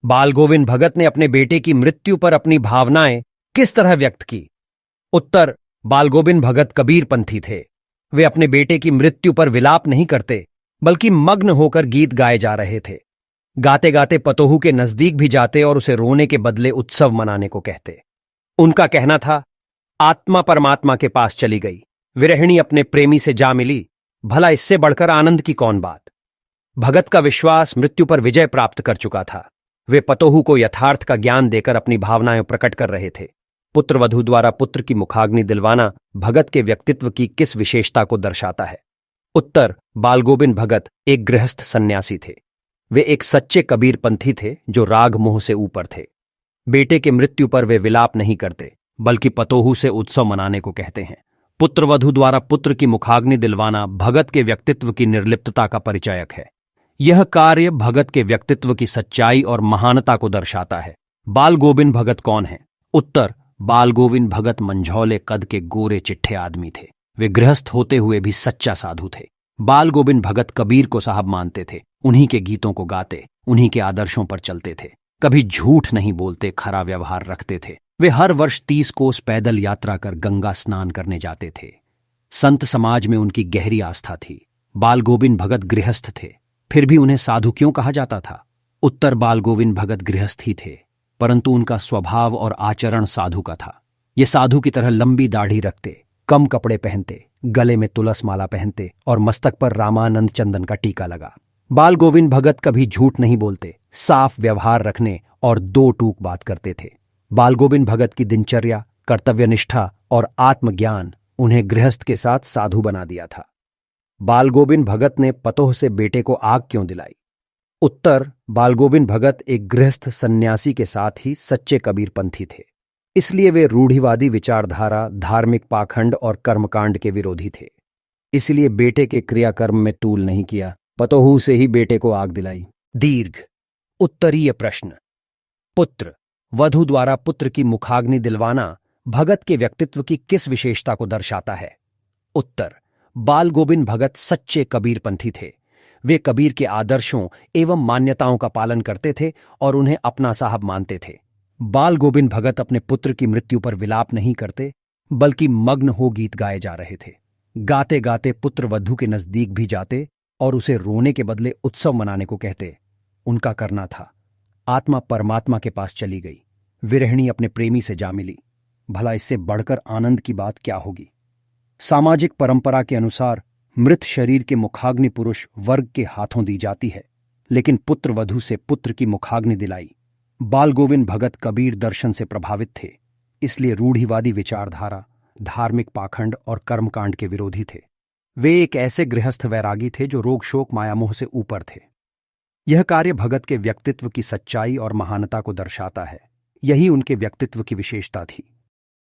बालगोविंद भगत ने अपने बेटे की मृत्यु पर अपनी भावनाएं किस तरह व्यक्त की? उत्तर: बालगोविंद भगत कबीरपंथी थे। वे अपने बेटे की मृत्यु पर विलाप नहीं करते, बल्कि मग्न होकर गीत गाए जा रहे थे। गाते गाते पतोहू के नजदीक भी जाते और उसे रोने के बदले उत्सव मनाने को कहते। उनका कहना था, आत्मा परमात्मा के पास चली गई, विरहिणी अपने प्रेमी से जा मिली, भला इससे बढ़कर आनंद की कौन बात। भगत का विश्वास मृत्यु पर विजय प्राप्त कर चुका था। वे पतोहू को यथार्थ का ज्ञान देकर अपनी भावनाएं प्रकट कर रहे थे। पुत्र वधू द्वारा पुत्र की मुखाग्नि दिलवाना भगत के व्यक्तित्व की किस विशेषता को दर्शाता है? उत्तर: बालगोविंद भगत एक गृहस्थ सन्यासी थे। वे एक सच्चे कबीरपंथी थे जो राग मोह से ऊपर थे। बेटे के मृत्यु पर वे विलाप नहीं करते, बल्कि पतोहू से उत्सव मनाने को कहते हैं। पुत्र वधू द्वारा पुत्र की मुखाग्नि दिलवाना भगत के व्यक्तित्व की निर्लिप्तता का परिचायक है। यह कार्य भगत के व्यक्तित्व की सच्चाई और महानता को दर्शाता है। बालगोविंद भगत कौन है? उत्तर: बालगोविंद भगत मंझौले कद के गोरे चिट्ठे आदमी थे। वे गृहस्थ होते हुए भी सच्चा साधु थे। बालगोविंद भगत कबीर को साहब मानते थे, उन्हीं के गीतों को गाते, उन्हीं के आदर्शों पर चलते थे। कभी झूठ नहीं बोलते, खरा व्यवहार रखते थे। वे हर वर्ष 30 कोस पैदल यात्रा कर गंगा स्नान करने जाते थे। संत समाज में उनकी गहरी आस्था थी। बालगोविंद भगत गृहस्थ थे, फिर भी उन्हें साधु क्यों कहा जाता था? उत्तर: बालगोविंद भगत गृहस्थ ही थे, परंतु उनका स्वभाव और आचरण साधु का था। ये साधु की तरह लंबी दाढ़ी रखते, कम कपड़े पहनते, गले में तुलस माला पहनते और मस्तक पर रामानंद चंदन का टीका लगा। बालगोविंद भगत कभी झूठ नहीं बोलते, साफ व्यवहार रखने और दो टूक बात करते थे। बालगोविंद भगत की दिनचर्या, कर्तव्यनिष्ठा और आत्मज्ञान उन्हें गृहस्थ के साथ साधु बना दिया था। बालगोविंद भगत ने पतोह से बेटे को आग क्यों दिलाई? उत्तर: बालगोविंद भगत एक गृहस्थ सन्यासी के साथ ही सच्चे कबीरपंथी थे। इसलिए वे रूढ़िवादी विचारधारा, धार्मिक पाखंड और कर्मकांड के विरोधी थे। इसलिए बेटे के क्रियाकर्म में तूल नहीं किया, पतोहू से ही बेटे को आग दिलाई। दीर्घ उत्तरीय प्रश्न। पुत्र वधू द्वारा पुत्र की मुखाग्नि दिलवाना भगत के व्यक्तित्व की किस विशेषता को दर्शाता है? उत्तर: बालगोविंद भगत सच्चे कबीरपंथी थे। वे कबीर के आदर्शों एवं मान्यताओं का पालन करते थे और उन्हें अपना साहब मानते थे। बालगोविंद भगत अपने पुत्र की मृत्यु पर विलाप नहीं करते, बल्कि मग्न हो गीत गाए जा रहे थे। गाते गाते पुत्र वधू के नजदीक भी जाते और उसे रोने के बदले उत्सव मनाने को कहते। उनका करना था, आत्मा परमात्मा के पास चली गई, विरहिणी अपने प्रेमी से जा मिली, भला इससे बढ़कर आनंद की बात क्या होगी। सामाजिक परंपरा के अनुसार मृत शरीर के मुखाग्नि पुरुष वर्ग के हाथों दी जाती है, लेकिन पुत्र वधू से पुत्र की मुखाग्नि दिलाई। बालगोविंद भगत कबीर दर्शन से प्रभावित थे, इसलिए रूढ़िवादी विचारधारा, धार्मिक पाखंड और कर्मकांड के विरोधी थे। वे एक ऐसे गृहस्थ वैरागी थे जो रोग शोक मायामोह से ऊपर थे। यह कार्य भगत के व्यक्तित्व की सच्चाई और महानता को दर्शाता है। यही उनके व्यक्तित्व की विशेषता थी।